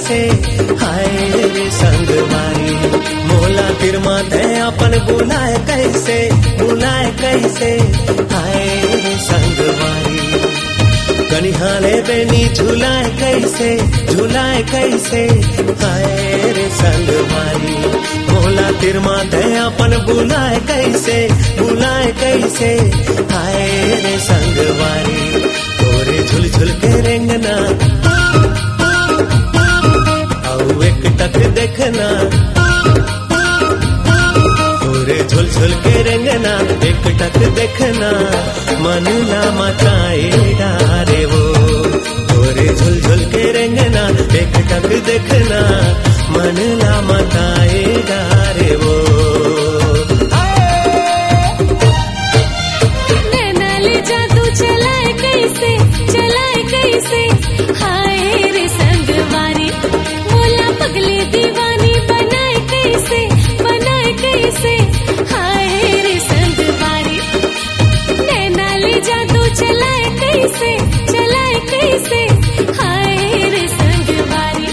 कैसे हाय रे संगवारी। मोला तिर माथे अपन बुलाए कैसे हाय रे संगवारी। कनिहाले बेनी झुलाए कैसे हाय रे संगवारी। मोला तिर माथे अपन बुलाए कैसे हाय रे संगवारी। तोरे झुल झुल के रेंगना आउ एक टक देखना। तोरे झुल झुल के रेंगना एक टक देखना। मन ला मचाए डारे वो। तोरे झुल झुल के रेंगना एक टक देखना। मन ला मचाए डारे वो। चलाए कैसे हाय रे संगवारी। मोला पगले दीवानी बनाए कैसे हाय रे संगवारी। नैना ले जादू चलाए कैसे हाय रे संगवारी।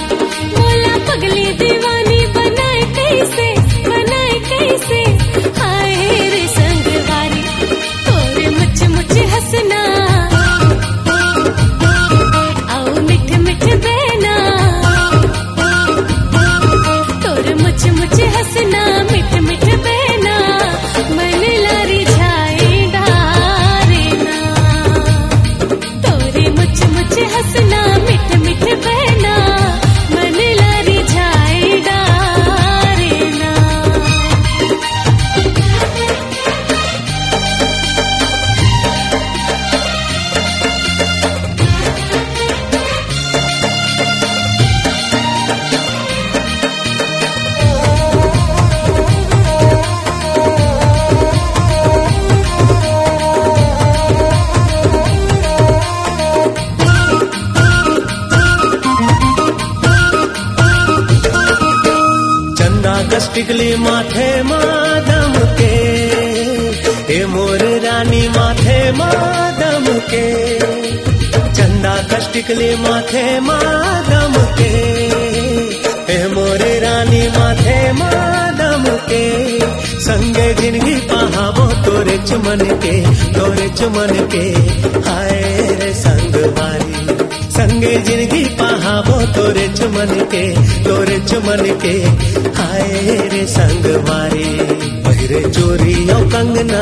मोला पगले दीवानी बनाए कैसे हाय रे संगवारी। तोरे मुझ हंसना मुझे हंसना मिठ मिठ बहना। मन लारी जाए डारे ना। तोरे मुझे हंसना मिठ मिठ बहना। मन लारी जाए डारे ना। टिकली माथे मादम के ए मोर रानी माथे मादम के। चंदा कष्टिकली माथे मादम के ए मोर रानी माथे मादम के। संगे जिंदगी पहावो तोरे चुमन के हाय रे संगवारी। संगे जिंदगी पहावो तोरे चुमन के हाय रे संगवारी। पहिरे चोरियों कंगना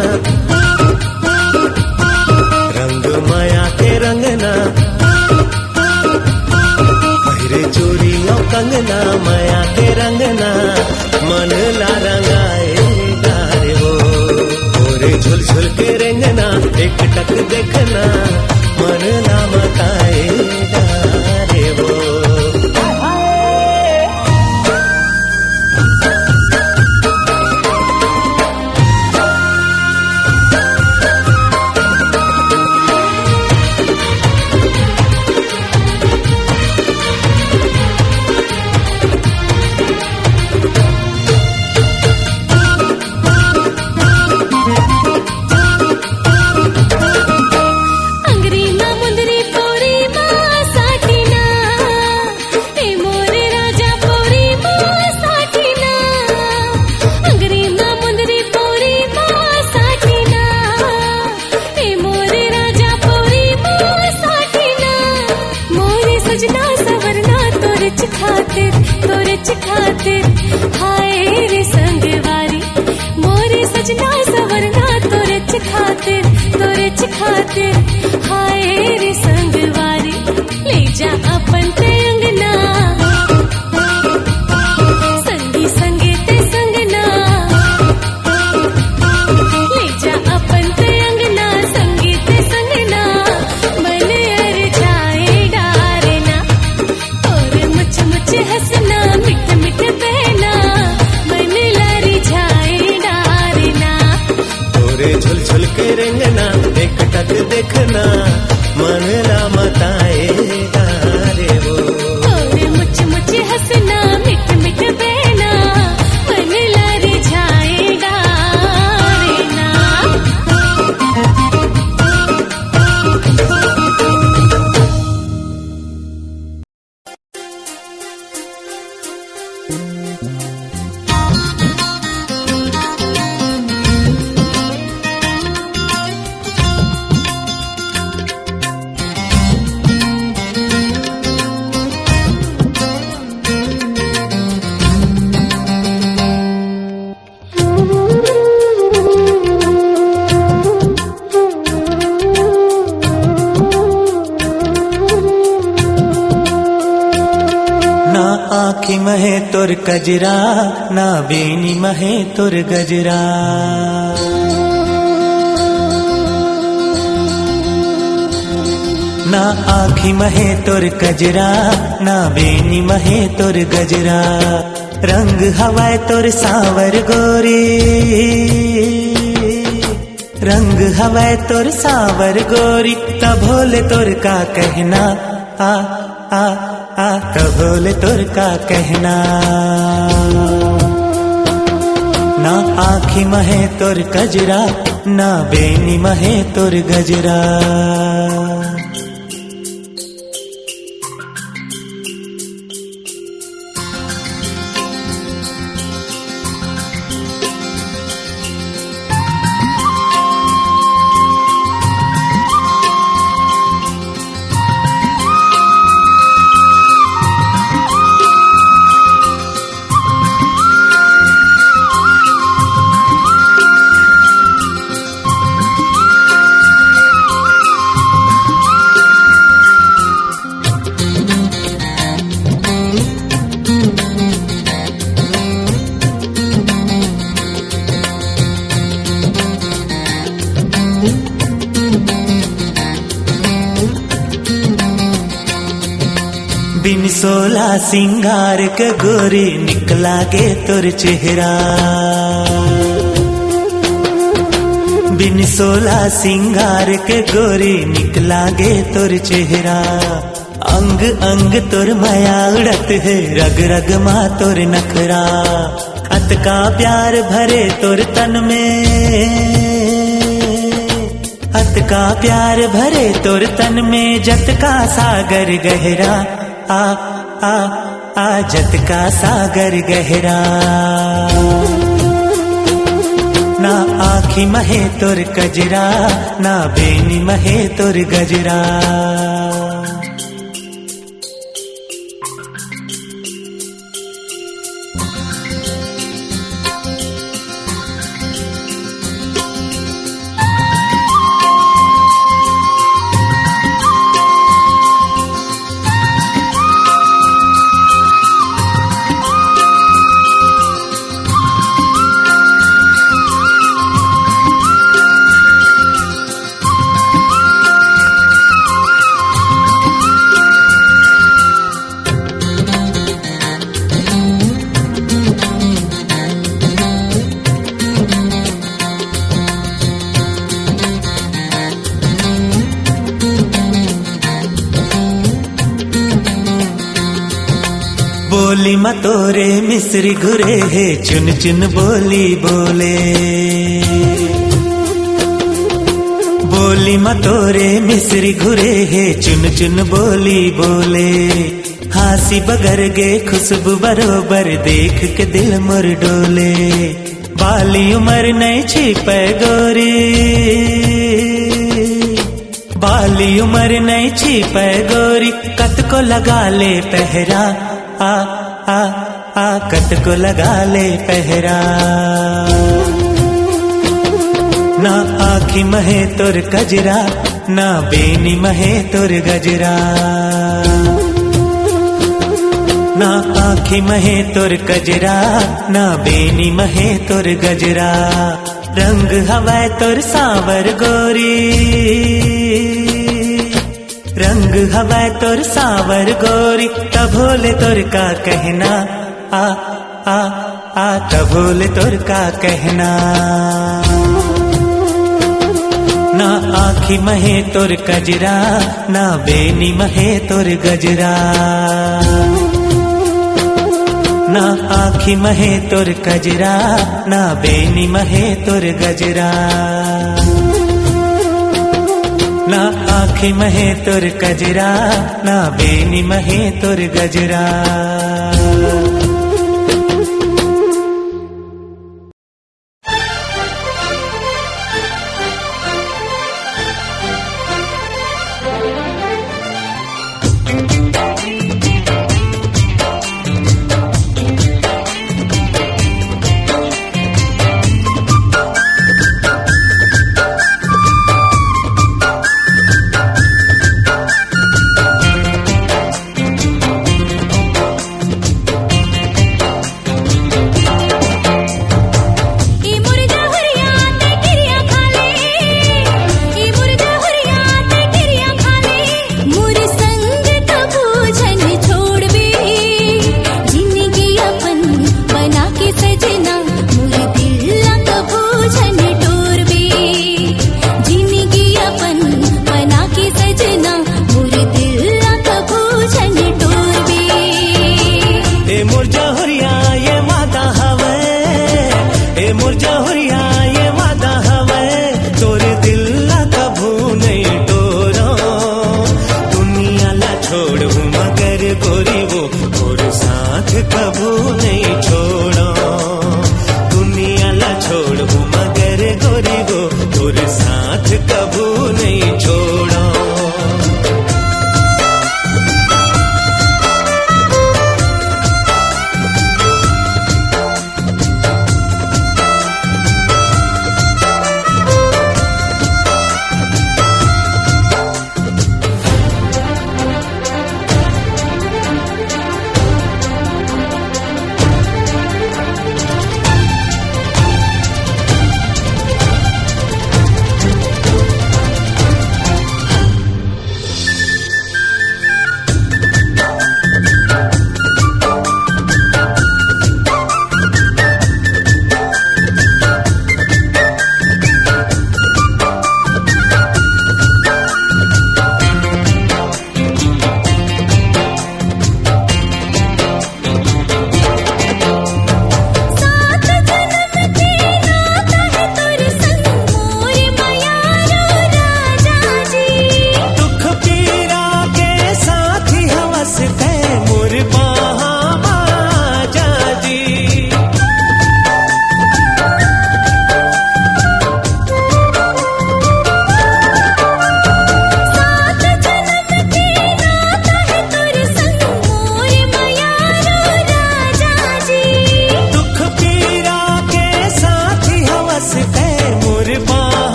रंग माया के रंगना। पहिरे चोरियों कंगना माया के रंगना। मन ला रंगाए डारे वो। तोरे झुल झुल के रेंगना एक टक देखना। मन ला मकाए डारे वो। खातिर हाय रे संगवारी। मोरे सजना सवरना तोरे खातिर हाय रे संगवारी। ले जा अपन ते अंगना संगी संगे ते संगना। ले जा अपन ते अंगना संगी ते संगना। मन अर जाए डारे ना। तोरे मुझ हंसना मिठ मिठ बहना। मन लारी जाए डारे ना। तोरे झुल झुल के रेंगना एक टक देखना। मन ला मताए डारे वो। तोरे मुझ हंसना मिठ मिठ बहना। मन लारी जाए डारे ना। आँखी महे तोर कजरा, ना बेनी महे तोर गजरा। ना आँखी महे तोर कजरा, ना बेनी महे तोर गजरा। रंग हवाए तोर सावर गोरी, रंग हवाए तोर सावर गोरी। तभोले तोर का कहना, आ आ आ तभोले तोर का कहना। ना आँखी महे तोर कजरा, ना बेनी महे तोर गजरा। बिन सोला सिंगार के गोरी निकला गे तोर चेहरा। बिन सोला सिंगार के गोरी निकला गे तोर चेहरा। अंग अंग तोर माया उड़त है, रग रग माँ तोर नखरा। अत का प्यार भरे तोर तन में, अत का प्यार भरे तोर तन में। जत का सागर गहरा, आ आ आ जत का सागर गहरा। ना आँखी महे तोर कजरा, ना बेनी महे तोर गजरा। बोली मतोरे मिस्री घुरे है, चुन चुन बोली बोले। बोली मतोरे मिस्री घुरे है, चुन चुन बोली बोले। हासी बगर गे खुशबू बरोबर, देख के दिल मोर डोले। बाली उमर नहीं छिपे गोरी, बाली उमर नहीं छिपे गोरी। कत को लगा ले पहरा, आ आ आ कत को लगा ले पहरा। ना आँखी महे तोर कजरा, ना बेनी महे तोर गजरा। ना आँखी महे तोर कजरा, ना बेनी महे तोर गजरा। रंग हवाए तोर सावर गोरी, रंग हवाए तोर सावर गोरी। तभोले तोर का कहना, आ आ आ तभोले तोर का कहना। ना आँखी महे तोर कजरा, ना बेनी महे तोर गजरा। ना आँखी महे तोर कजरा, ना बेनी महे तोर गजरा। ना आँखी महे तोर कजरा, ना बेनी महे तोर गजरा।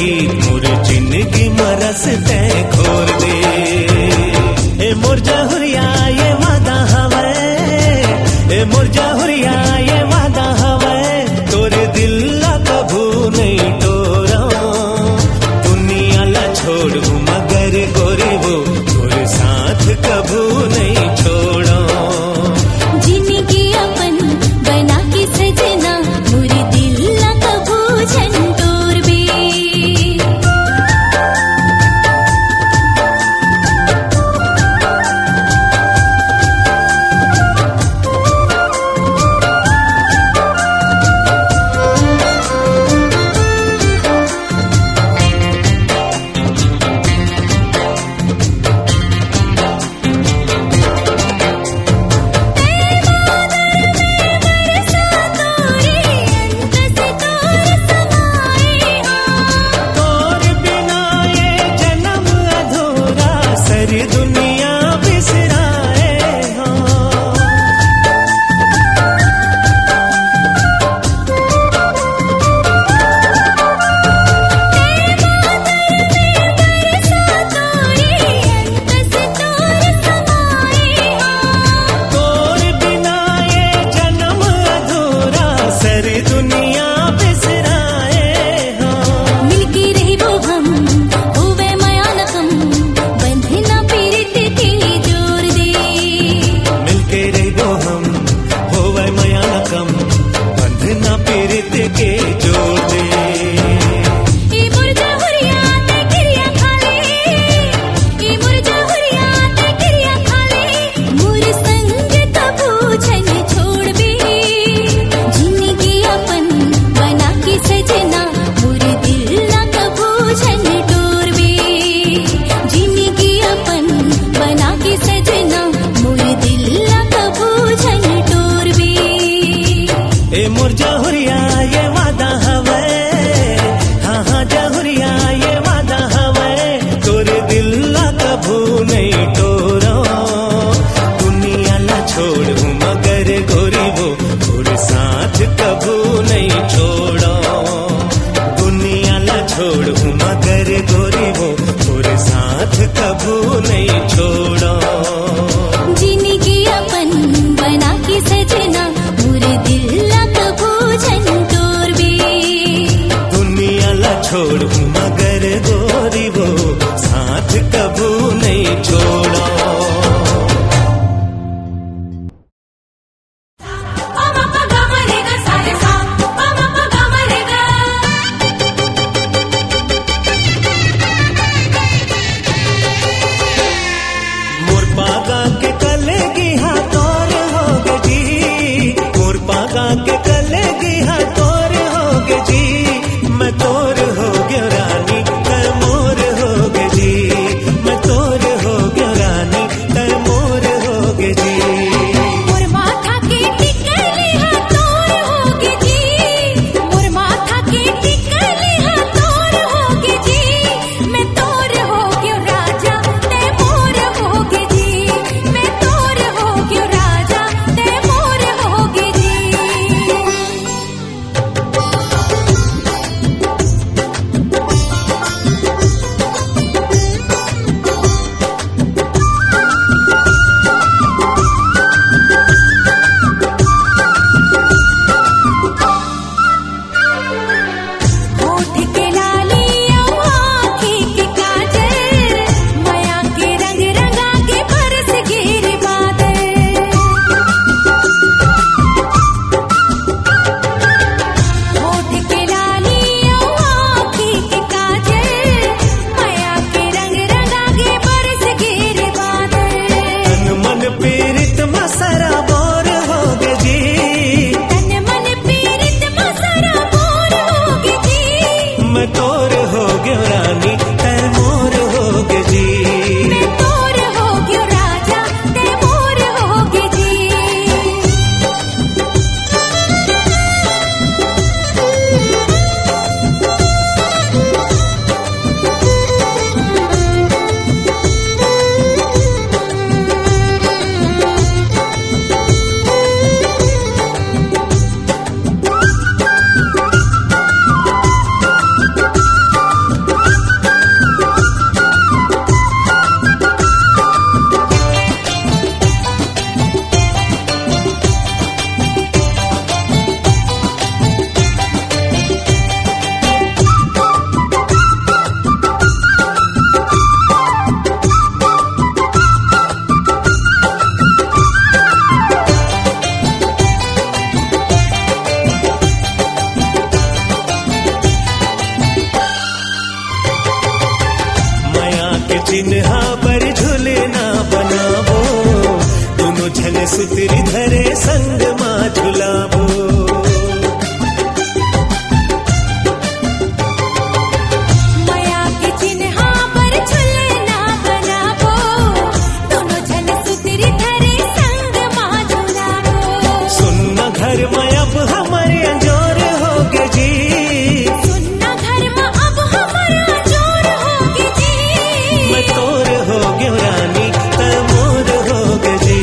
गीत मोर जिंदगी मरस ते खोर दे। ए मोर जहुरिया ये वादा हवे, ए मोर जहुरिया ये वादा हवे, तोरे दिल ला कभू नहीं तोड़ा। दुनिया ला छोड़ू मगर गोरी वो तोरे साथ कभू नहीं छोड़ा। जिंदगी अपन बना के सजना मोर दिल ला कभू झंडोर बे। दुनिया बिसराए हाँ। तोर बिना ये जन्म अधूरा, सारी दुनिया बिसराए हाँ। मिलके रही वो हम होवे माया न कम, बंधे ना पीरित के जोर दे। मिलके रहो हम होवे माया न कम, बंधना पीरित के जोड़ दे। ई मोर जहुरिया ते क्रिया खाले, ई मोर जहुरिया ते क्रिया खाले, मोर संग कभू छन छोड़ बे। जिंदगी अपन बना के सजना मोर दिल ला कभू छन टोर बे। जिंदगी अपन बना के सजना मोर दिल ला कभू छन टोर बे। ए मोर जहुरिया ये वादा हवे, हाँ हाँ जहुरिया ये वादा हवे, तोरे दिल ला कभू नहीं तोड़ा। दुनिया ला छोड़ू मगर गोरी वो तोरे साथ कभू नहीं छोड़ा। दुनिया ला छोड़ू मगर गोरी वो तोरे साथ कभू नहीं छोड़ा। जिंदगी अपन बना के सजना मोर दिल ला कभू झंडोर बे। दुनिया ला छोड़ू मगर गोरी वो साथ कभू नहीं छोड़ा। मोर पागा के कलेगी हाथोर होगे जी, मोर पागा के कलेगी हाथोर होगे जी। मैं तोर हो गया रानी तै मोर होगे जी, मैं तोर हो गया रानी तै मोर होगे जी। मोर माथा के टिकली हाथोर होगे जी, मोर माथा के टिकली हाथोर होगे जी। मैं तोर हो गयो राजा ते मोर होगे जी, मैं तोर हो गयो राजा ते मोर होगे जी। के चिन्हा पर झूलना बनावो, दोनों जन सुतरी धरे संग माँ झुलावो। माया के चिन्हा पर झूलना बनावो, दोनों जन सुतरी धरे संग माँ झुलावो। सुनना घर में अब हमारे अंजोर होगे जी, सुनना घर में अब हमारा जोर होगे जी। मैं तोर होगे रानी तैमूर होगे जी,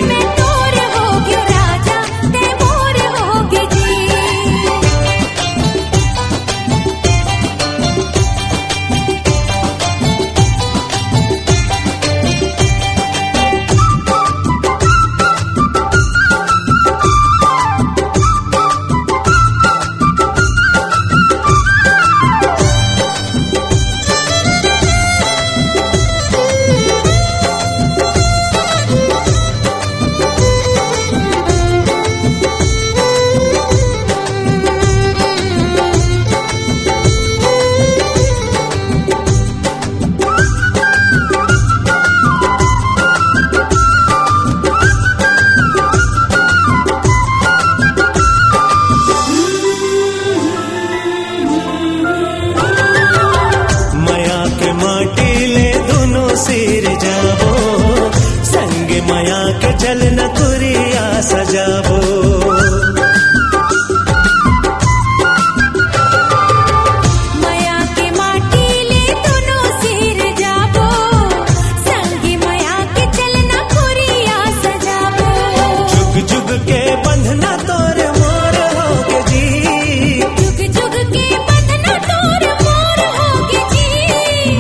मैं तोर होगे राजा तैमूर होगे जी। माया के माटी ले दोनों सिर जावो, संग माया के चलन कुरिया सजावो। माया के माटी ले दोनों सिर जावो, संगी माया के चलना कुरिया सजावो। जुग जुग के बंधना तोर मोर होगे जी, जुग जुग के बंधना तोर मोर होगे जी।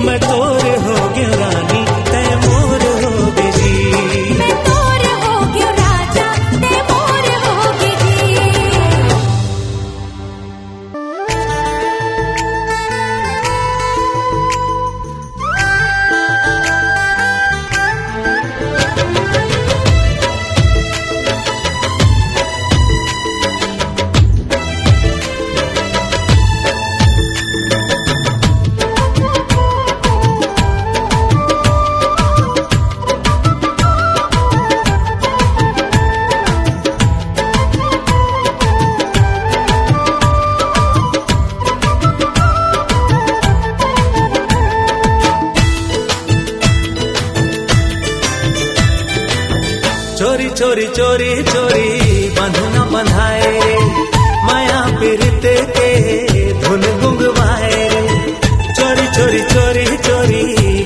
मैं तोर होगे रानी तैमूर होगे जी, मैं तोर होगे राजा तैमूर होगे जी। चोरी चोरी चोरी चोरी बंधना बंधाए रे, माया पीरित के धुन गुंगवाए रे। चोरी चोरी चोरी चोरी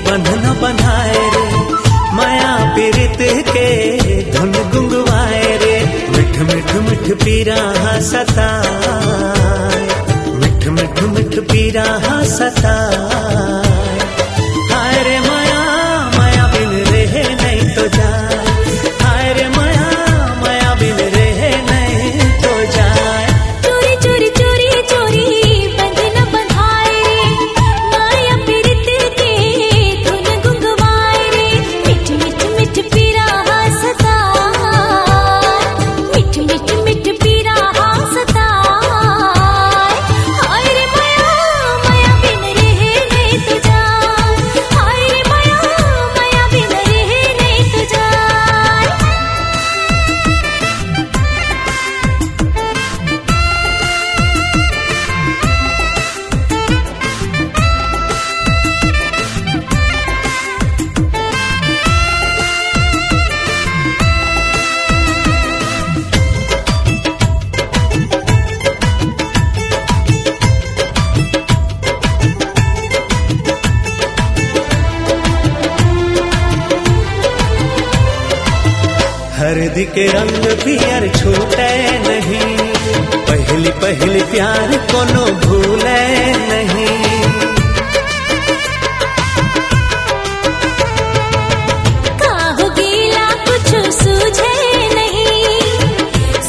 बंधना बंधाए रे, माया पीरित के धुन गुंगवाए रे। मिठ मिठ मिठ पीरा सताए, मिठ मिठ मिठ पीरा सताए। हाय रे माया माया बिन रहे नहीं तो जाए, हाय रे माया माया बिन रहे नहीं तो जाए। चोरी चोरी चोरी चोरी बंधना बंधाए रे, माया पीरित के धुन गुंगवाए रे। मिठ मिठ मिठ पीरा सताए, मिठ मिठ मिठ पीरा सताए। हाय रे माया माया बिन रहे नहीं तो जाए, हाय रे माया माया बिन रहे नहीं तो जाए। हरदी के रंग पियर छूटे नहीं, पहली पहली प्यार कोनो भूले नहीं। काहू गीला कुछ सूझे नहीं,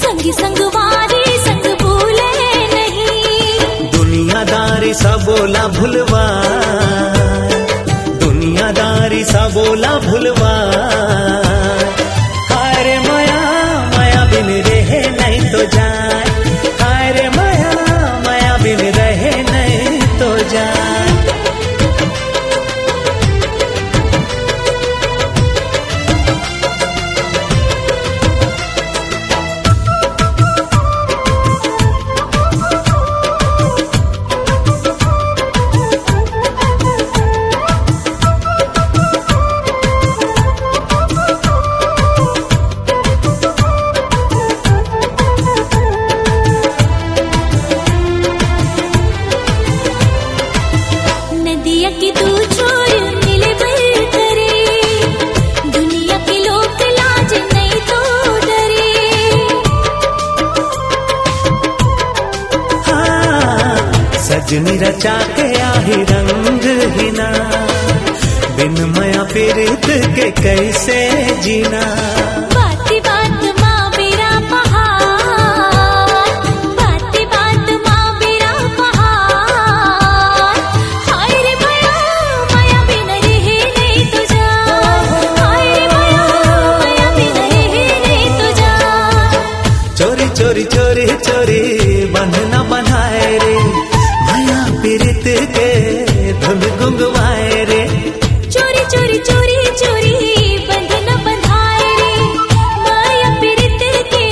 संगी संगवारी संग भूले नहीं। दुनियादारी सा बोला भुलवा, दुनियादारी सा बोला भुलवा। हाय रे माया माया बिन रहे नहीं तो जाए, हाय रे माया माया बिन रहे नहीं तो जाए। सजनी रचा के आही रंग हिना, बिन माया पीरित के कैसे जीना। बाती बात माँ बेरा पहाड़, बाती बात माँ बेरा पहाड़। हाय रे माया माया बिन रहे नहीं तुझा, हाय रे माया माया बिन रहे नहीं तुझा। चोरी चोरी चोरी चोरी बंधना बंधाए रे, माया पीरित के धुन गुंगवाए रे। चोरी चोरी चोरी चोरी बंधना बंधाए रे, माया पीरित के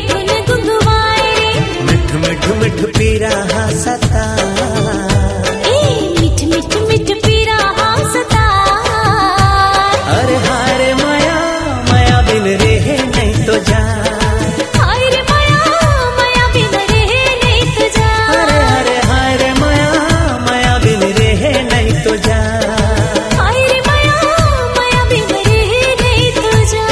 धुन गुंगवाए रे। मिठ मिठ मिठ पीरा सता, ए मिठ मिठ मिठ पीरा हंसता। अरे हाय रे माया माया बिन रहे नहीं तो जा। हाय रे माया माया बिन रहे नहीं तुझा। अरे अरे हाय रे माया माया बिन रहे नहीं तो जा। हाय रे माया माया बिन रहे नहीं तुझा।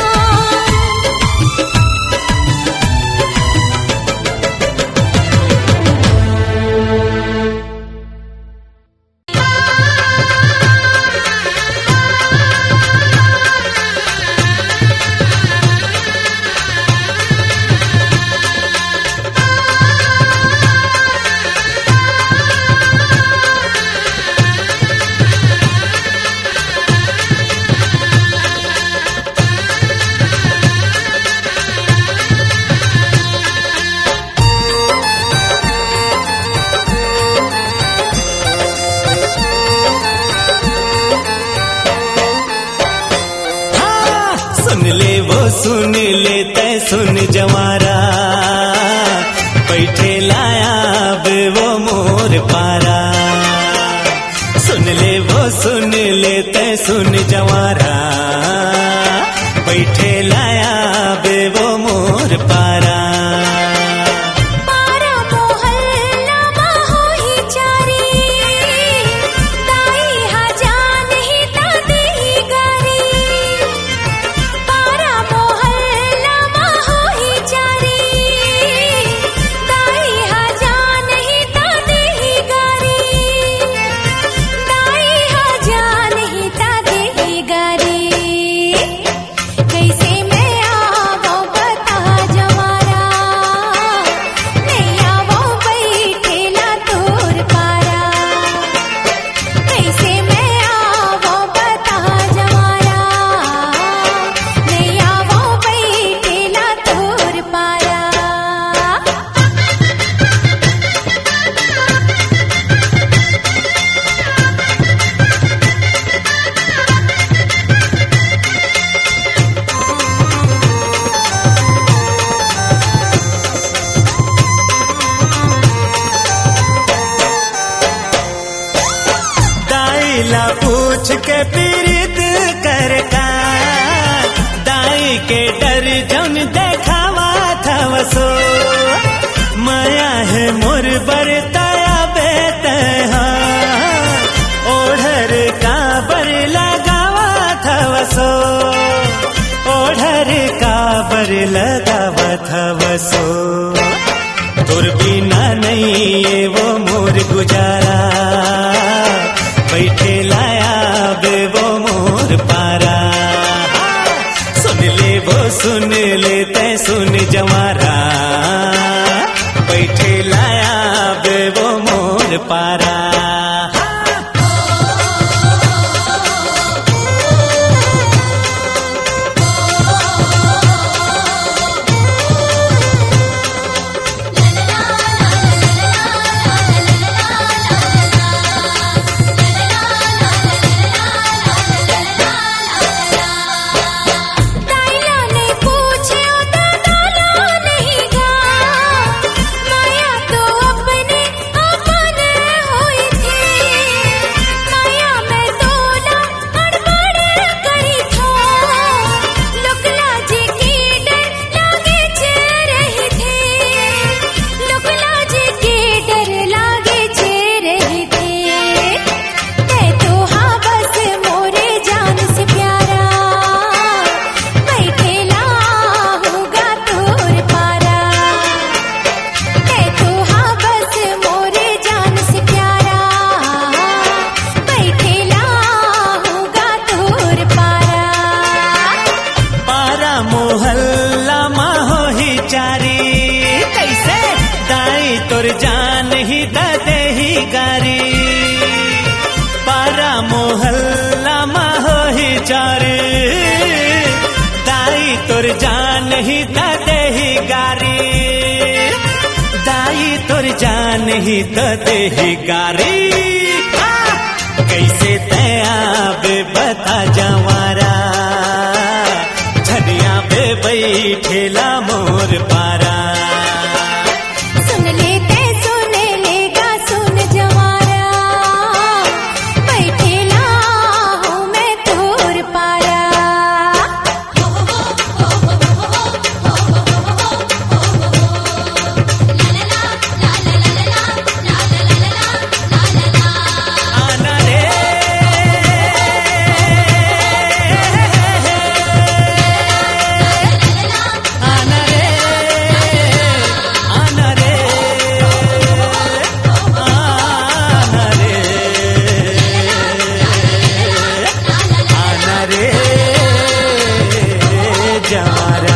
सुन ले वो सुन ले तै सुन जवारा, बैठे लाया अब वो मोर पारा। सुन ले वो सुन ले तै सुन जवारा, बैठे लाया अब वो मोर पारा। पारा मोहल्ला बाहो ही चारी, दाई हजान ही दादी ही गारी। पारा मोहल्ला बाहो ही चारी, दाई हजान ही दादी ही गारी। दाई हजान ही दादी ही गारी। कैसे मैं आवो बता जवारा, मैं आवो बैठेला तोर पारा। कैसे मैं आवो बता जवारा, मैं आवो बैठेला तोर पारा। दाई ला पूछ के पीरित कर का, दाई के डर जन देखावा था वसो। माया है मोर बरताया बेत ओढ़र का बर लगावा था वसो, ओढ़र का बर लगावा था वसो। तुर बिना नहीं ये वो मोर गुजारा, बैठे लाया बे वो मोर पारा। सुन ले वो सुन ले तै सुन जवारा, बैठे लाया बे वो मोर पारा। दाइला ने पूछे दादा नहीं गा, माया तो अपने अपन होई देही गारी पारा मोहल्ला मा होही चारे दाई तोर जान ही त देही गारी दाई तोर जान ही त देही गारी कैसे तया बे बता जवारा झनिया बे बैठेला मोर पारा सुन लेते सुने लेगा सुन जवारा बैठेला हूँ मैं तोर पारा आना रे आना रे आना रे आना रे आना रे जवारा